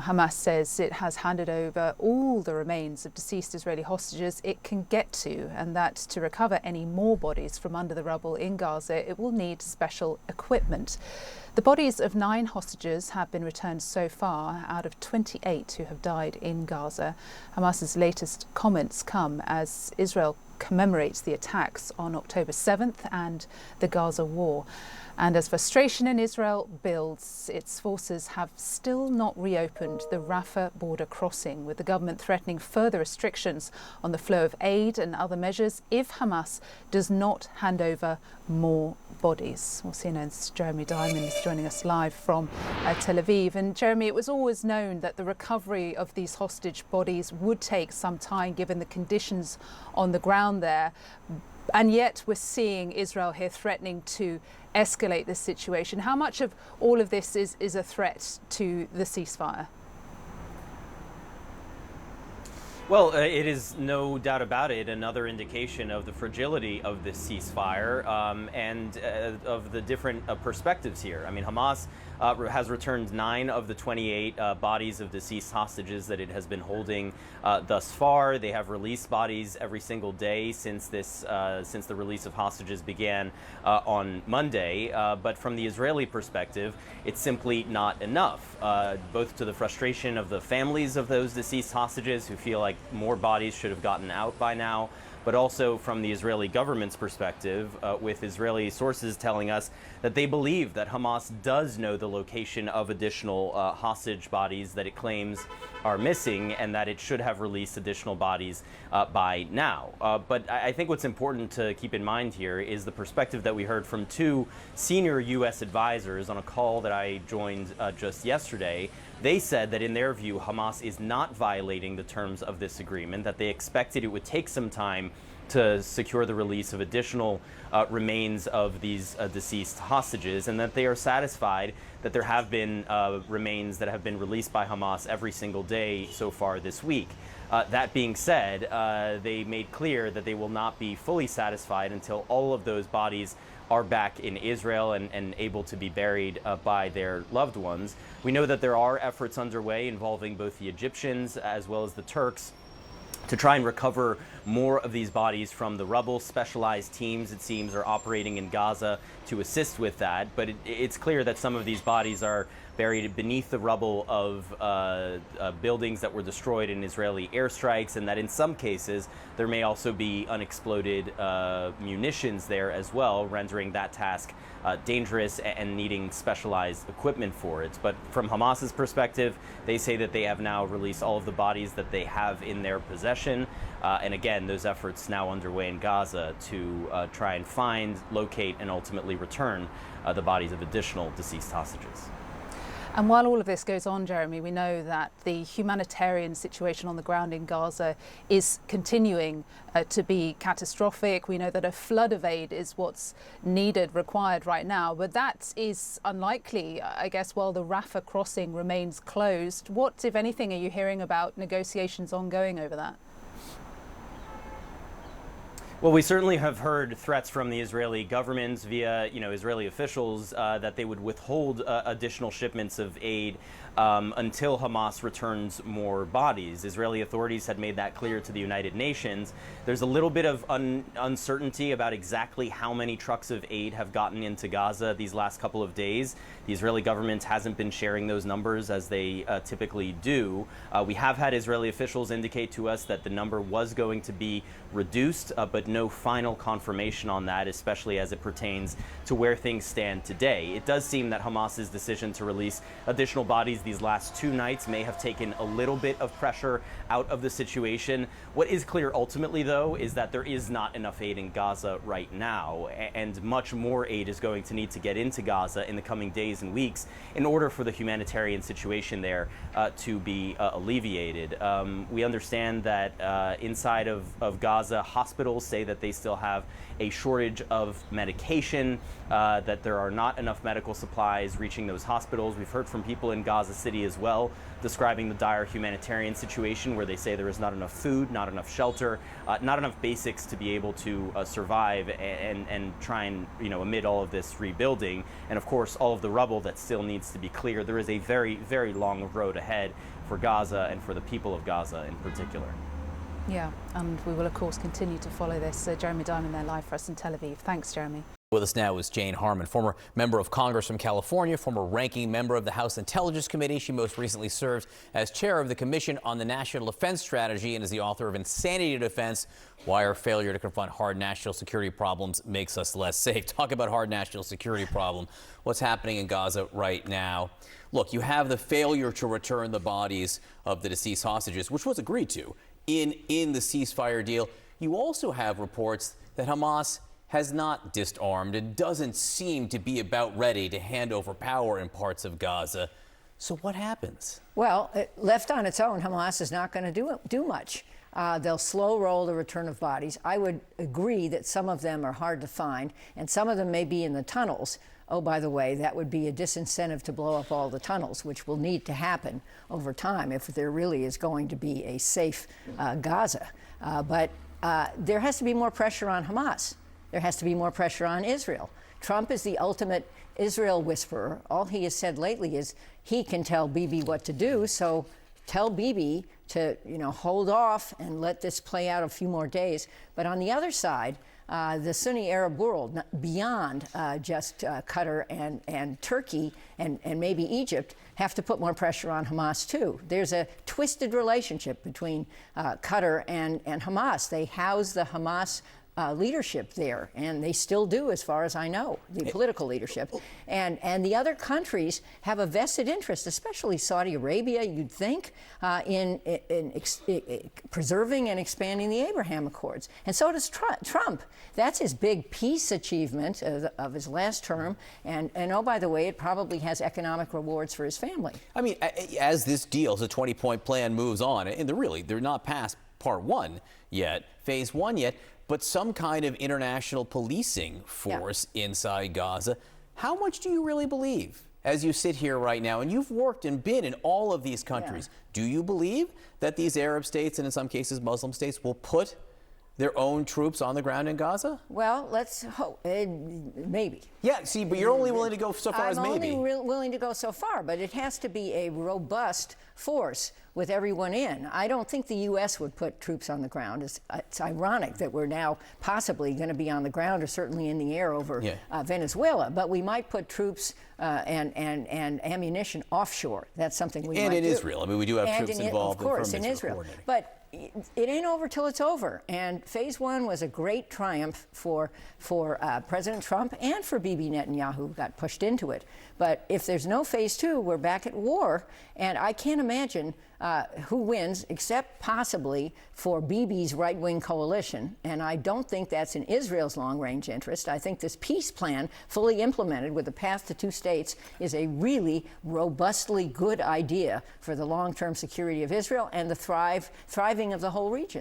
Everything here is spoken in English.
Hamas says it has handed over all the remains of deceased Israeli hostages it can get to, and that to recover any more bodies from under the rubble in Gaza, it will need special equipment. The bodies of 9 hostages have been returned so far out of 28 who have died in Gaza. Hamas's latest comments come as Israel commemorates the attacks on October 7th and the Gaza war. And as frustration in Israel builds, its forces have still not reopened the Rafah border crossing, with the government threatening further restrictions on the flow of aid and other measures if Hamas does not hand over more bodies. Well, CNN's Jeremy Diamond is joining us live from Tel Aviv. And Jeremy, it was always known that the recovery of these hostage bodies would take some time given the conditions on the ground there. And yet we're seeing Israel here threatening to escalate this situation. How much of all of this is a threat to the ceasefire? Well, it is no doubt about it another indication of the fragility of this ceasefire and of the different perspectives here. I mean, Hamas has returned 9 of the 28 bodies of deceased hostages that it has been holding thus far. They have released bodies every single day since the release of hostages began on Monday. But from the Israeli perspective, it's simply not enough, both to the frustration of the families of those deceased hostages who feel like more bodies should have gotten out by now, but also from the Israeli government's perspective, with Israeli sources telling us that they believe that Hamas does know the location of additional hostage bodies that it claims are missing, and that it should have released additional bodies by now. But I think what's important to keep in mind here is the perspective that we heard from 2 senior U.S. advisors on a call that I joined just yesterday. They said that in their view, Hamas is not violating the terms of this agreement, that they expected it would take some time to secure the release of additional remains of these deceased hostages, and that they are satisfied that there have been remains that have been released by Hamas every single day so far this week. That being said, they made clear that they will not be fully satisfied until all of those bodies are back in Israel and able to be buried by their loved ones. We know that there are efforts underway involving both the Egyptians as well as the Turks to try and recover more of these bodies from the rubble. Specialized teams, it seems, are operating in Gaza to assist with that. But it's clear that some of these bodies are buried beneath the rubble of buildings that were destroyed in Israeli airstrikes, and that in some cases there may also be unexploded munitions there as well, rendering that task dangerous and needing specialized equipment for it. But from Hamas's perspective, they say that they have now released all of the bodies that they have in their possession. And again, those efforts now underway in Gaza to try and find, locate, and ultimately return the bodies of additional deceased hostages. And while all of this goes on, Jeremy, we know that the humanitarian situation on the ground in Gaza is continuing to be catastrophic. We know that a flood of aid is what's needed, required right now, but that is unlikely, I guess, while the Rafah crossing remains closed. What, if anything, are you hearing about negotiations ongoing over that? Well, we certainly have heard threats from the Israeli government via, Israeli officials that they would withhold additional shipments of aid until Hamas returns more bodies. Israeli authorities had made that clear to the United Nations. There's a little bit of uncertainty about exactly how many trucks of aid have gotten into Gaza these last couple of days. The Israeli government hasn't been sharing those numbers as they typically do. We have had Israeli officials indicate to us that the number was going to be reduced, but no final confirmation on that, especially as it pertains to where things stand today. It does seem that Hamas's decision to release additional bodies these last 2 nights may have taken a little bit of pressure out of the situation. What is clear ultimately, though, is that there is not enough aid in Gaza right now, and much more aid is going to need to get into Gaza in the coming days and weeks in order for the humanitarian situation there to be alleviated. We understand that inside of Gaza, hospitals say that they still have a shortage of medication, that there are not enough medical supplies reaching those hospitals. We've heard from people in Gaza City as well, describing the dire humanitarian situation where they say there is not enough food, not enough shelter, not enough basics to be able to survive and try and, amid all of this rebuilding. And of course, all of the rubble that still needs to be cleared. There is a very, very long road ahead for Gaza and for the people of Gaza in particular. Yeah, and we will, of course, continue to follow this. Jeremy Diamond there live for us in Tel Aviv. Thanks, Jeremy. With us now is Jane Harman, former member of Congress from California, former ranking member of the House Intelligence Committee. She most recently served as chair of the Commission on the National Defense Strategy and is the author of Insanity to Defense: Why Our Failure to Confront Hard National Security Problems Makes Us Less Safe. Talk about hard national security problem. What's happening in Gaza right now? Look, you have the failure to return the bodies of the deceased hostages, which was agreed to in the ceasefire deal. You also have reports that Hamas has not disarmed and doesn't seem to be about ready to hand over power in parts of Gaza. So what happens? Well, left on its own, Hamas is not going to do much. They'll slow roll the return of bodies. I would agree that some of them are hard to find, and some of them may be in the tunnels. Oh, by the way, that would be a disincentive to blow up all the tunnels, which will need to happen over time if there really is going to be a safe Gaza. But there has to be more pressure on Hamas. There has to be more pressure on Israel. Trump is the ultimate Israel whisperer. All he has said lately is he can tell Bibi what to do, so tell Bibi to, hold off and let this play out a few more days. But on the other side, the Sunni Arab world, beyond just Qatar and Turkey and maybe Egypt, have to put more pressure on Hamas too. There's a twisted relationship between Qatar and Hamas. They house the Hamas leadership there, and they still do, as far as I know, the political leadership. And the other countries have a vested interest, especially Saudi Arabia, you'd think, in preserving and expanding the Abraham Accords. And so does Trump. That's his big peace achievement of his last term. And oh, by the way, it probably has economic rewards for his family. I mean, as this deal, the 20-point plan moves on, and they're not past part one yet, phase one yet, but some kind of international policing force inside Gaza. How much do you really believe, as you sit here right now, and you've worked and been in all of these countries, do you believe that these Arab states and in some cases Muslim states will put their own troops on the ground in Gaza? Well, let's hope. Maybe. Yeah, see, but you're only willing to go so far as maybe. I'm only willing to go so far, but it has to be a robust force with everyone in. I don't think the U.S. would put troops on the ground. It's ironic that we're now possibly going to be on the ground or certainly in the air over Venezuela, but we might put troops and ammunition offshore. That's something we might do. And in Israel. I mean, we do have troops involved. Of course, in Israel. But it ain't over till it's over. And phase one was a great triumph for President Trump and for Bibi Netanyahu, who got pushed into it. But if there's no phase two, we're back at war. And I can't imagine who wins, except possibly for Bibi's right-wing coalition. And I don't think that's in Israel's long-range interest. I think this peace plan, fully implemented with a path to two states, is a really robustly good idea for the long-term security of Israel and the thriving of the whole region.